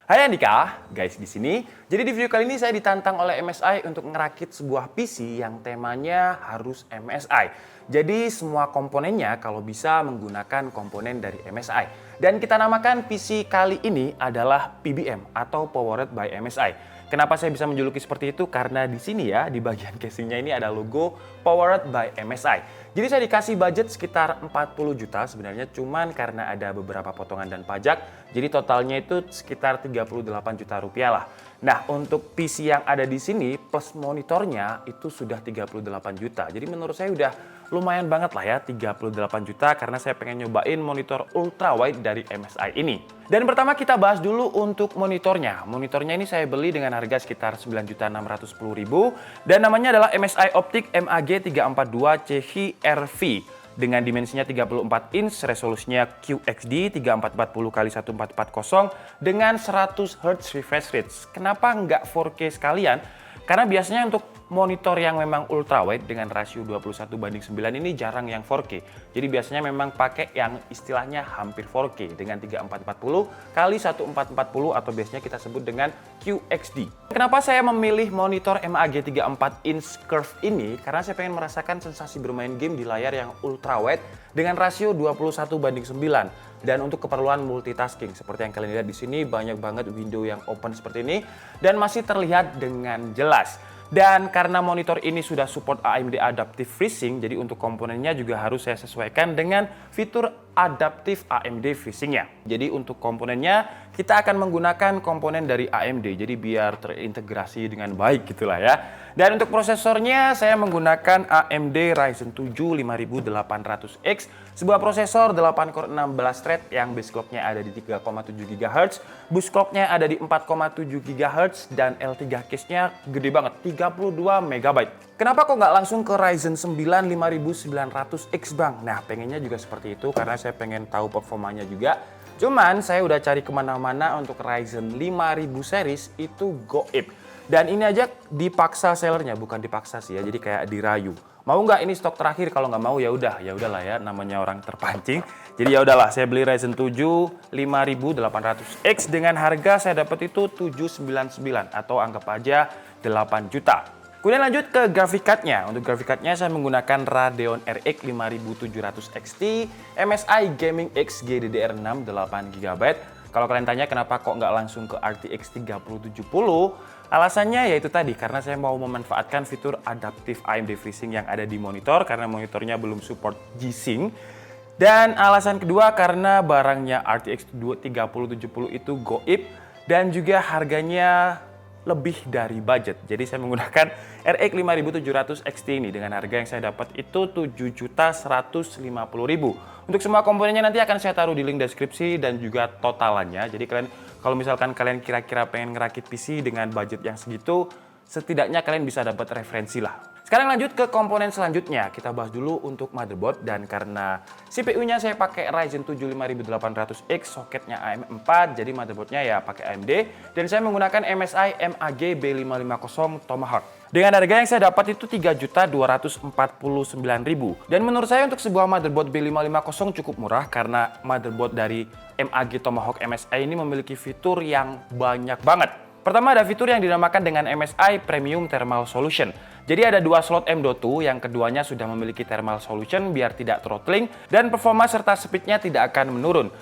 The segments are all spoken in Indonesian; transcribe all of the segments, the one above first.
Hai Andika, guys di sini. Jadi di video kali ini saya ditantang oleh MSI untuk ngerakit sebuah PC yang temanya harus MSI. Jadi semua komponennya kalau bisa menggunakan komponen dari MSI. Dan kita namakan PC kali ini adalah PBM atau Powered by MSI. Kenapa saya bisa menjuluki seperti itu? Karena di sini ya, di bagian casingnya ini ada logo Powered by MSI. Jadi saya dikasih budget sekitar 40 juta sebenarnya, cuman karena ada beberapa potongan dan pajak, jadi totalnya itu sekitar 38 juta rupiah lah. Nah, untuk PC yang ada di sini plus monitornya itu sudah 38 juta. Jadi menurut saya udah lumayan banget lah ya 38 juta karena saya pengen nyobain monitor ultrawide dari MSI ini. Dan pertama kita bahas dulu untuk monitornya. Monitornya ini saya beli dengan harga sekitar 9.610.000 dan namanya adalah MSI Optik MAG342 CHI-RV dengan dimensinya 34 inch, resolusinya QXD 3440x1440 dengan 100 Hz refresh rate. Kenapa nggak 4K sekalian? Karena biasanya untuk monitor yang memang ultrawide dengan rasio 21:9 ini jarang yang 4K. Jadi biasanya memang pakai yang istilahnya hampir 4K dengan 3440x1440 atau biasanya kita sebut dengan QXD. Kenapa saya memilih monitor MAG 34 inch curve ini? Karena saya pengen merasakan sensasi bermain game di layar yang ultrawide dengan rasio 21:9. Dan untuk keperluan multitasking seperti yang kalian lihat di sini banyak banget window yang open seperti ini dan masih terlihat dengan jelas. Dan karena monitor ini sudah support AMD Adaptive FreeSync, jadi untuk komponennya juga harus saya sesuaikan dengan fitur Adaptive AMD FreeSync-nya. Jadi untuk komponennya kita akan menggunakan komponen dari AMD, jadi biar terintegrasi dengan baik gitulah ya. Dan untuk prosesornya saya menggunakan AMD Ryzen 7 5800X, sebuah prosesor 8 core 16 thread yang base clock-nya ada di 3,7 GHz, boost clock-nya ada di 4,7 GHz dan L3 cache-nya gede banget, 32 MB. Kenapa kok nggak langsung ke Ryzen 9 5900X bang? Nah pengennya juga seperti itu karena saya pengen tahu performanya juga. Cuman saya udah cari kemana-mana untuk Ryzen 5000 series itu goib. Dan ini aja dipaksa sellernya, bukan dipaksa sih ya, jadi kayak dirayu. Mau nggak ini stok terakhir? Kalau nggak mau ya udahlah ya, namanya orang terpancing. Jadi ya udahlah, saya beli Ryzen 7 5800X dengan harga saya dapat itu 799 atau anggap aja 8 juta. Kemudian lanjut ke graphic card-nya. Untuk graphic card-nya saya menggunakan Radeon RX 5700 XT, MSI Gaming X GDDR6 8GB. Kalau kalian tanya kenapa kok nggak langsung ke RTX 3070, alasannya yaitu tadi karena saya mau memanfaatkan fitur Adaptive AMD FreeSync yang ada di monitor karena monitornya belum support G-Sync. Dan alasan kedua karena barangnya RTX 3070 itu goib dan juga harganya lebih dari budget. Jadi saya menggunakan RX 5700 XT ini dengan harga yang saya dapat itu 7.150.000. Untuk semua komponennya nanti akan saya taruh di link deskripsi dan juga totalannya. Jadi kalian kalau misalkan kalian kira-kira pengen ngerakit PC dengan budget yang segitu, setidaknya kalian bisa dapat referensi lah. Sekarang lanjut ke komponen selanjutnya. Kita bahas dulu untuk motherboard dan karena CPU-nya saya pakai Ryzen 7 5800X, soketnya AM4, jadi motherboardnya ya pakai AMD dan saya menggunakan MSI MAG B550 Tomahawk. Dengan harga yang saya dapat itu 3.249.000. Dan menurut saya untuk sebuah motherboard B550 cukup murah karena motherboard dari MAG Tomahawk MSI ini memiliki fitur yang banyak banget. Pertama ada fitur yang dinamakan dengan MSI Premium Thermal Solution. Jadi ada dua slot M.2, yang keduanya sudah memiliki thermal solution biar tidak throttling dan performa serta speednya tidak akan menurun.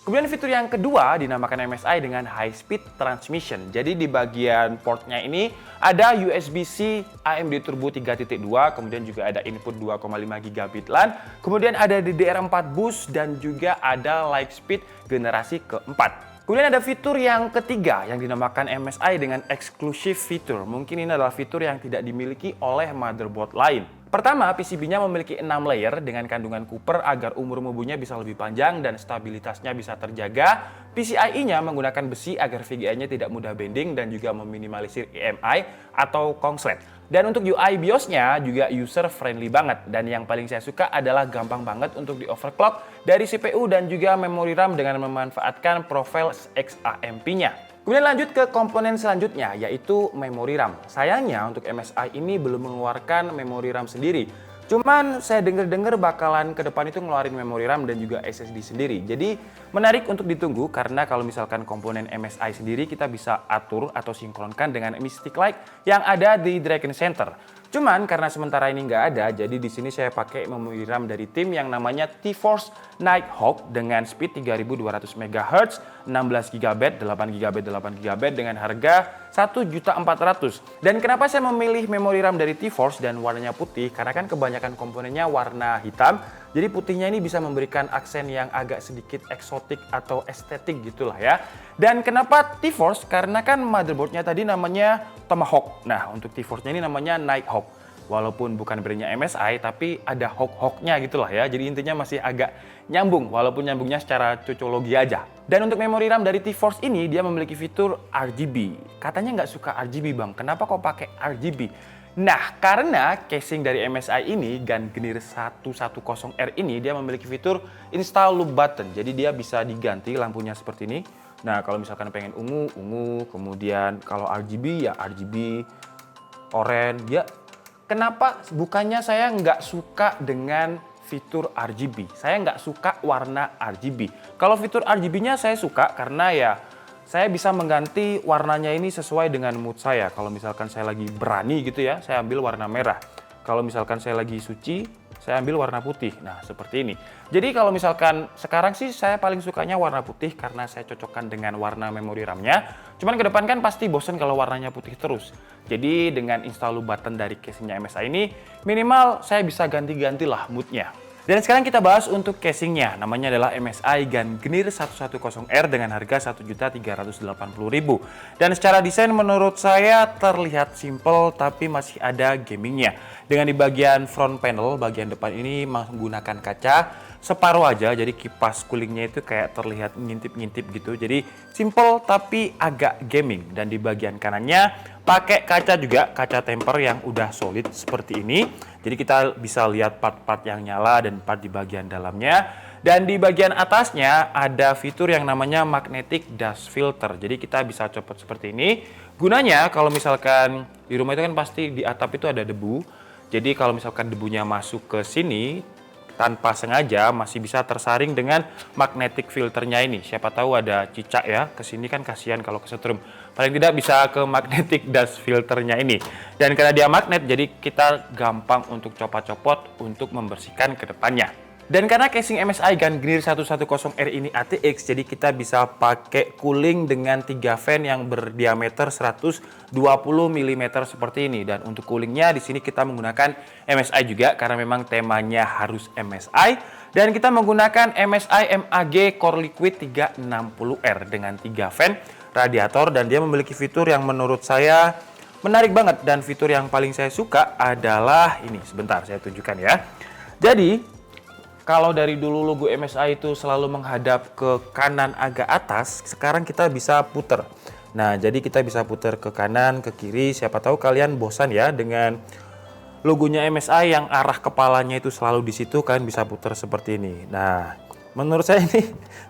Kemudian fitur yang kedua dinamakan MSI dengan High Speed Transmission. Jadi di bagian portnya ini ada USB-C AMD Turbo 3.2, kemudian juga ada input 2,5 GB LAN, kemudian ada DDR4 boost dan juga ada Lightspeed generasi keempat. Kemudian ada fitur yang ketiga yang dinamakan MSI dengan Exclusive Feature. Mungkin ini adalah fitur yang tidak dimiliki oleh motherboard lain. Pertama, PCB-nya memiliki 6 layer dengan kandungan Cooper agar umur mubuhnya bisa lebih panjang dan stabilitasnya bisa terjaga. PCIe-nya menggunakan besi agar VGA-nya tidak mudah bending dan juga meminimalisir EMI atau korslet. Dan untuk UI BIOS-nya juga user friendly banget. Dan yang paling saya suka adalah gampang banget untuk di overclock dari CPU dan juga memori RAM dengan memanfaatkan profil XAMP-nya. Kemudian lanjut ke komponen selanjutnya yaitu memori RAM. Sayangnya untuk MSI ini belum mengeluarkan memori RAM sendiri. Cuman saya dengar bakalan ke depan itu ngeluarin memori RAM dan juga SSD sendiri. Jadi menarik untuk ditunggu karena kalau misalkan komponen MSI sendiri kita bisa atur atau sinkronkan dengan Mystic Lite yang ada di Dragon Center. Cuman karena sementara ini nggak ada, jadi di sini saya pakai memori RAM dari tim yang namanya T-Force Nighthawk dengan speed 3200 MHz, 16 GB, 8 GB, 8 GB dengan harga 1.400.000. Dan kenapa saya memilih memori RAM dari T-Force dan warnanya putih? Karena kan kebanyakan komponennya warna hitam, jadi putihnya ini bisa memberikan aksen yang agak sedikit eksotik atau estetik gitulah ya. Dan kenapa T-Force? Karena kan motherboardnya tadi namanya Tomahawk. Nah, untuk T-Force-nya ini namanya Nighthawk. Walaupun bukan brandnya MSI, tapi ada hawk-hawknya gitulah ya. Jadi intinya masih agak nyambung, walaupun nyambungnya secara cocologi aja. Dan untuk memori RAM dari T-Force ini, dia memiliki fitur RGB. Katanya nggak suka RGB bang, kenapa kok pakai RGB? Nah, karena casing dari MSI ini, GAN Genir 110R ini, dia memiliki fitur Install Loop Button. Jadi dia bisa diganti lampunya seperti ini. Nah, kalau misalkan pengen ungu, kemudian kalau RGB ya RGB, oranye, ya. Kenapa bukannya saya nggak suka dengan fitur RGB? Saya nggak suka warna RGB. Kalau fitur RGB-nya saya suka karena ya saya bisa mengganti warnanya ini sesuai dengan mood saya. Kalau misalkan saya lagi berani gitu ya, saya ambil warna merah. Kalau misalkan saya lagi suci, saya ambil warna putih. Nah, seperti ini. Jadi kalau misalkan sekarang sih saya paling sukanya warna putih karena saya cocokkan dengan warna memori RAM-nya. Cuman ke depan kan pasti bosen kalau warnanya putih terus. Jadi dengan install loop button dari casingnya MSI ini, minimal saya bisa ganti-gantilah moodnya. Dan sekarang kita bahas untuk casingnya. Namanya adalah MSI GAN Genir 110R dengan harga Rp1.380.000. Dan secara desain menurut saya terlihat simple tapi masih ada gamingnya. Dengan di bagian front panel, bagian depan ini menggunakan kaca separuh aja, jadi kipas coolingnya itu kayak terlihat ngintip-ngintip gitu. Jadi simple tapi agak gaming. Dan di bagian kanannya pakai kaca juga, kaca temper yang udah solid seperti ini. Jadi kita bisa lihat part-part yang nyala dan part di bagian dalamnya. Dan di bagian atasnya ada fitur yang namanya magnetic dust filter. Jadi kita bisa copot seperti ini. Gunanya kalau misalkan di rumah itu kan pasti di atap itu ada debu. Jadi kalau misalkan debunya masuk ke sini tanpa sengaja masih bisa tersaring dengan magnetic filternya ini. Siapa tahu ada cicak ya, ke sini kan kasihan kalau kesetrum. Paling tidak bisa ke magnetic dust filternya ini. Dan karena dia magnet, jadi kita gampang untuk copot-copot untuk membersihkan ke depannya. Dan karena casing MSI GAN Genir 110R ini ATX, jadi kita bisa pakai cooling dengan 3 fan yang berdiameter 120 mm seperti ini. Dan untuk coolingnya di sini kita menggunakan MSI juga karena memang temanya harus MSI. Dan kita menggunakan MSI MAG Core Liquid 360R dengan 3 fan radiator, dan dia memiliki fitur yang menurut saya menarik banget. Dan fitur yang paling saya suka adalah ini, sebentar saya tunjukkan ya. Jadi kalau dari dulu logo MSI itu selalu menghadap ke kanan agak atas, sekarang kita bisa puter. Nah, jadi kita bisa puter ke kanan, ke kiri. Siapa tahu kalian bosan ya dengan logonya MSI yang arah kepalanya itu selalu di situ, kan bisa puter seperti ini. Nah, menurut saya ini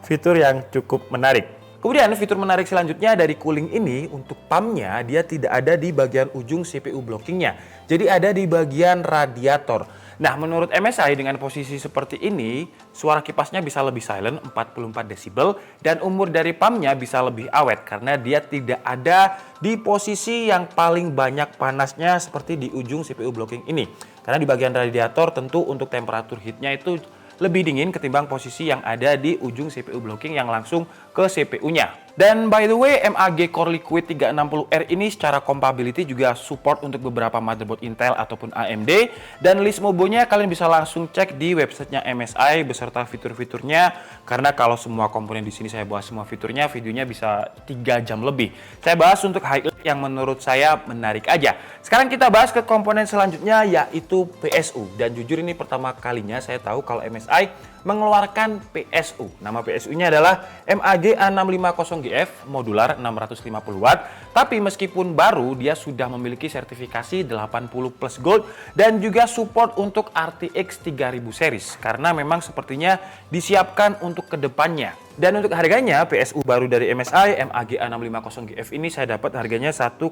fitur yang cukup menarik. Kemudian fitur menarik selanjutnya dari cooling ini, untuk pumpnya dia tidak ada di bagian ujung CPU blockingnya. Jadi ada di bagian radiator. Nah, menurut MSI dengan posisi seperti ini, suara kipasnya bisa lebih silent 44 desibel dan umur dari pumpnya bisa lebih awet karena dia tidak ada di posisi yang paling banyak panasnya seperti di ujung CPU blocking ini. Karena di bagian radiator tentu untuk temperatur heatnya itu lebih dingin ketimbang posisi yang ada di ujung CPU blocking yang langsung ke CPU-nya. Dan by the way, MAG Core Liquid 360R ini secara compatibility juga support untuk beberapa motherboard Intel ataupun AMD. Dan list mobonya kalian bisa langsung cek di websitenya MSI beserta fitur-fiturnya. Karena kalau semua komponen di sini saya bahas semua fiturnya, videonya bisa 3 jam lebih. Saya bahas untuk highlight yang menurut saya menarik aja. Sekarang kita bahas ke komponen selanjutnya, yaitu PSU. Dan jujur ini pertama kalinya saya tahu kalau MSI mengeluarkan PSU. Nama PSU-nya adalah MAG A650GF modular 650 watt. Tapi meskipun baru, dia sudah memiliki sertifikasi 80 plus gold dan juga support untuk RTX 3000 series karena memang sepertinya disiapkan untuk kedepannya. Dan untuk harganya, PSU baru dari MSI MAG A650GF ini saya dapat harganya 1,8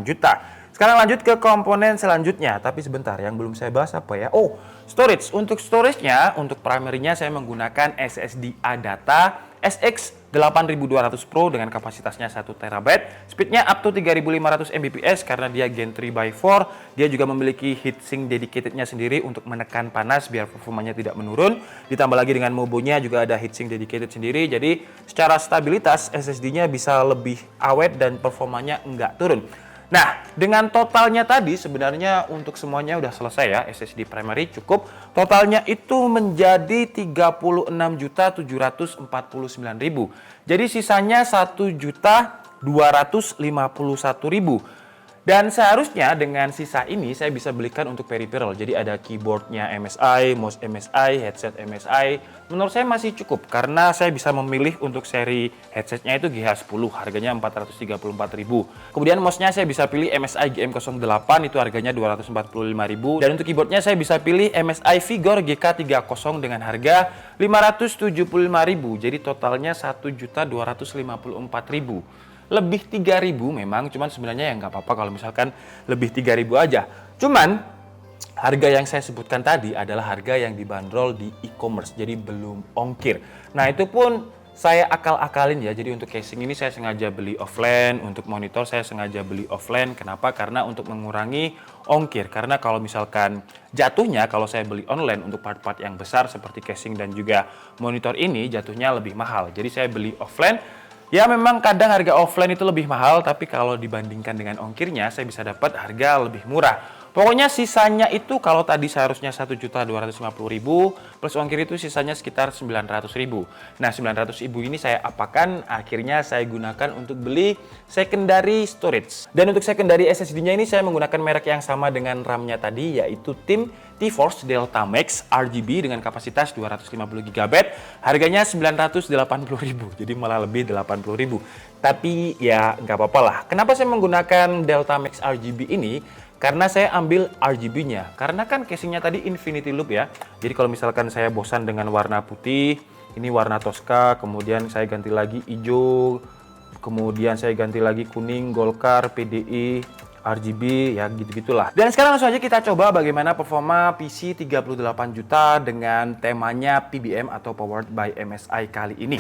juta. Sekarang lanjut ke komponen selanjutnya, tapi sebentar, yang belum saya bahas apa ya? Oh, storage. Untuk storage-nya, untuk primary-nya saya menggunakan SSD ADATA SX 8200 Pro dengan kapasitasnya 1 TB, speednya up to 3500 Mbps karena dia Gen 3x4. Dia juga memiliki heatsink dedicatednya sendiri untuk menekan panas biar performanya tidak menurun. Ditambah lagi dengan Mobonya juga ada heatsink dedicated sendiri, jadi secara stabilitas SSD-nya bisa lebih awet dan performanya enggak turun. Nah, dengan totalnya tadi sebenarnya untuk semuanya udah selesai ya, SSD primary cukup. Totalnya itu menjadi 36.749.000. Jadi sisanya 1.251.000. Dan seharusnya dengan sisa ini saya bisa belikan untuk peripheral. Jadi ada keyboardnya MSI, mouse MSI, headset MSI. Menurut saya masih cukup karena saya bisa memilih untuk seri headsetnya itu GH10, harganya 434.000. Kemudian mouse-nya saya bisa pilih MSI GM08, itu harganya 245.000. Dan untuk keyboardnya saya bisa pilih MSI Vigor GK30 dengan harga 575.000. Jadi totalnya 1.254.000. Lebih 3.000 memang, cuman sebenarnya ya nggak apa-apa kalau misalkan lebih 3.000 aja. Cuman harga yang saya sebutkan tadi adalah harga yang dibanderol di e-commerce, jadi belum ongkir. Nah itu pun saya akal-akalin ya, jadi untuk casing ini saya sengaja beli offline, untuk monitor saya sengaja beli offline. Kenapa? Karena untuk mengurangi ongkir, karena kalau misalkan jatuhnya kalau saya beli online untuk part-part yang besar seperti casing dan juga monitor ini jatuhnya lebih mahal. Jadi saya beli offline. Ya memang kadang harga offline itu lebih mahal, tapi kalau dibandingkan dengan ongkirnya saya bisa dapat harga lebih murah. Pokoknya sisanya itu kalau tadi seharusnya 1.250.000 plus ongkir itu sisanya sekitar 900.000. Nah 900.000 ini saya apakan, akhirnya saya gunakan untuk beli secondary storage. Dan untuk secondary SSD-nya ini saya menggunakan merek yang sama dengan RAM-nya tadi, yaitu tim T-Force Delta Max RGB dengan kapasitas 250GB. Harganya 980.000, jadi malah lebih 80.000. Tapi ya nggak apa-apa lah. Kenapa saya menggunakan Delta Max RGB ini? Karena saya ambil RGB-nya. Karena kan casingnya tadi Infinity Loop ya. Jadi kalau misalkan saya bosan dengan warna putih, ini warna Tosca, kemudian saya ganti lagi hijau, kemudian saya ganti lagi kuning, Golkar, PDI, RGB, ya gitu-gitulah. Dan sekarang langsung aja kita coba bagaimana performa PC 38 juta dengan temanya PBM atau Powered by MSI kali ini.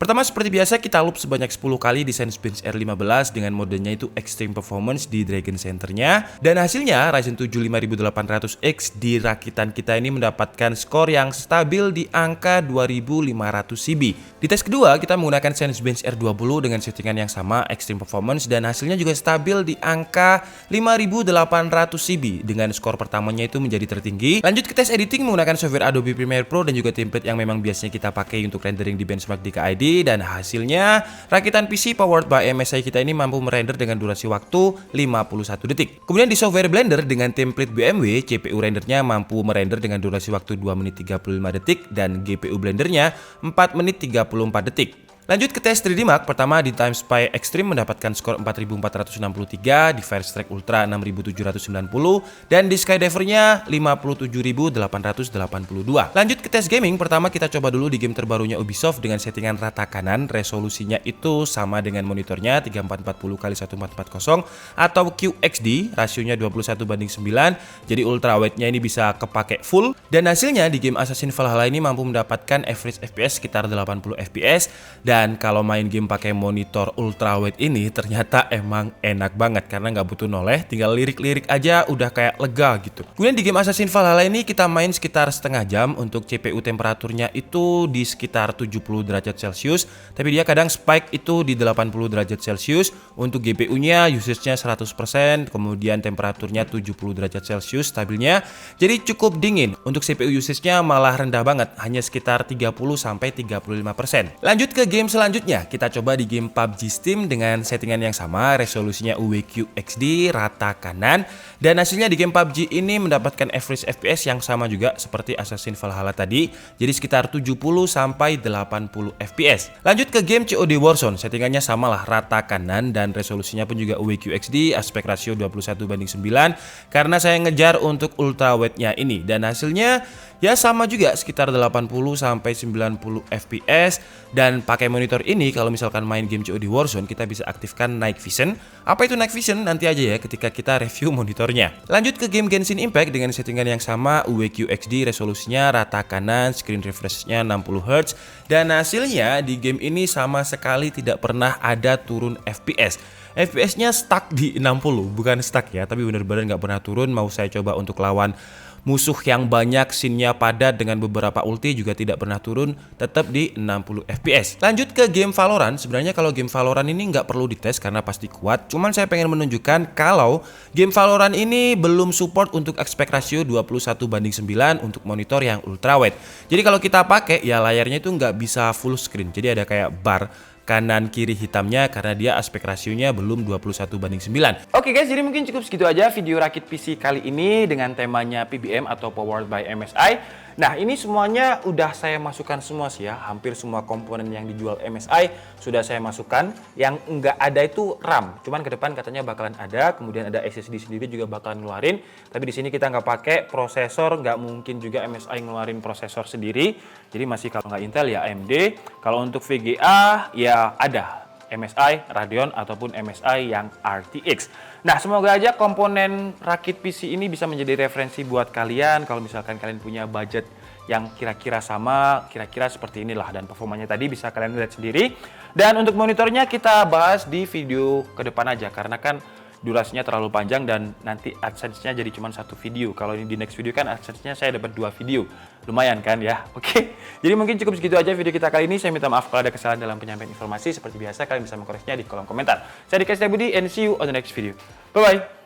Pertama seperti biasa kita loop sebanyak 10 kali di Cinebench R15 dengan modenya itu Extreme Performance di Dragon Center-nya. Dan hasilnya Ryzen 7 5800X di rakitan kita ini mendapatkan skor yang stabil di angka 2500 CB. Di tes kedua kita menggunakan Cinebench R20 dengan settingan yang sama Extreme Performance dan hasilnya juga stabil di angka 5800 CB dengan skor pertamanya itu menjadi tertinggi. Lanjut ke tes editing menggunakan software Adobe Premiere Pro dan juga template yang memang biasanya kita pakai untuk rendering di benchmark DKID. Dan hasilnya rakitan PC powered by MSI kita ini mampu merender dengan durasi waktu 51 detik. Kemudian di software Blender dengan template BMW, CPU rendernya mampu merender dengan durasi waktu 2 menit 35 detik dan GPU Blendernya 4 menit 34 detik. Lanjut ke tes 3D Mark, pertama di Time Spy Extreme mendapatkan skor 4463, di Firestrike Ultra 6790, dan di Skydiver-nya 57882. Lanjut ke tes gaming, pertama kita coba dulu di game terbarunya Ubisoft dengan settingan rata kanan, resolusinya itu sama dengan monitornya 3440x1440 atau QXD, rasionya 21:9, jadi ultra wide-nya ini bisa kepake full, dan hasilnya di game Assassin's Valhalla ini mampu mendapatkan average FPS sekitar 80 FPS. Dan kalau main game pakai monitor ultrawide ini ternyata emang enak banget karena nggak butuh noleh, tinggal lirik-lirik aja udah kayak lega gitu. Kemudian di game Assassin's Valhalla ini kita main sekitar setengah jam, untuk CPU temperaturnya itu di sekitar 70 derajat Celcius, tapi dia kadang spike itu di 80 derajat Celcius. Untuk GPU-nya usage-nya 100%, kemudian temperaturnya 70 derajat Celcius stabilnya, jadi cukup dingin. Untuk CPU usage-nya malah rendah banget, hanya sekitar 30-35%. Lanjut ke game selanjutnya, kita coba di game PUBG Steam dengan settingan yang sama, resolusinya UWQ XD rata kanan, dan hasilnya di game PUBG ini mendapatkan average FPS yang sama juga seperti Assassin's Valhalla tadi, jadi sekitar 70-80 FPS. Lanjut ke game COD Warzone, settingannya sama lah, rata kanan, dan resolusinya pun juga UWQ XD, aspek rasio 21:9 karena saya ngejar untuk ultra wide-nya ini, dan hasilnya ya sama juga sekitar 80 sampai 90 fps. Dan pakai monitor ini kalau misalkan main game COD Warzone kita bisa aktifkan Night Vision. Apa itu Night Vision? Nanti aja ya ketika kita review monitornya. Lanjut ke game Genshin Impact dengan settingan yang sama, UWQ XD, resolusinya rata kanan, screen refreshnya 60Hz, dan hasilnya di game ini sama sekali tidak pernah ada turun FPS. FPS-nya stuck di 60, bukan stuck ya, tapi benar-benar nggak pernah turun. Mau saya coba untuk lawan musuh yang banyak, scene-nya padat dengan beberapa ulti juga tidak pernah turun, tetap di 60 FPS. Lanjut ke game Valorant. Sebenarnya kalau game Valorant ini nggak perlu dites karena pasti kuat. Cuman saya pengen menunjukkan kalau game Valorant ini belum support untuk aspek ratio 21:9 untuk monitor yang ultrawide. Jadi kalau kita pakai ya layarnya itu nggak bisa full screen. Jadi ada kayak bar kanan kiri hitamnya karena dia aspek rasionya belum 21:9. Oke guys, jadi mungkin cukup segitu aja video rakit PC kali ini dengan temanya PBM atau Powered by MSI. Nah, ini semuanya udah saya masukkan semua sih ya. Hampir semua komponen yang dijual MSI sudah saya masukkan. Yang nggak ada itu RAM. Cuman ke depan katanya bakalan ada. Kemudian ada SSD sendiri juga bakalan ngeluarin. Tapi di sini kita nggak pakai prosesor. Nggak mungkin juga MSI ngeluarin prosesor sendiri. Jadi masih kalau nggak Intel ya AMD. Kalau untuk VGA ya ada MSI, Radeon, ataupun MSI yang RTX. Nah, semoga aja komponen rakit PC ini bisa menjadi referensi buat kalian kalau misalkan kalian punya budget yang kira-kira sama, kira-kira seperti inilah, dan performanya tadi bisa kalian lihat sendiri. Dan untuk monitornya kita bahas di video ke depan aja karena kan durasinya terlalu panjang dan nanti AdSense-nya jadi cuma satu video. Kalau ini di next video kan AdSense-nya saya dapat 2 video. Lumayan kan ya? Oke. Jadi mungkin cukup segitu aja video kita kali ini. Saya minta maaf kalau ada kesalahan dalam penyampaian informasi. Seperti biasa kalian bisa mengkoreksinya di kolom komentar. Saya Dika Setiabudi and see you on the next video. Bye-bye.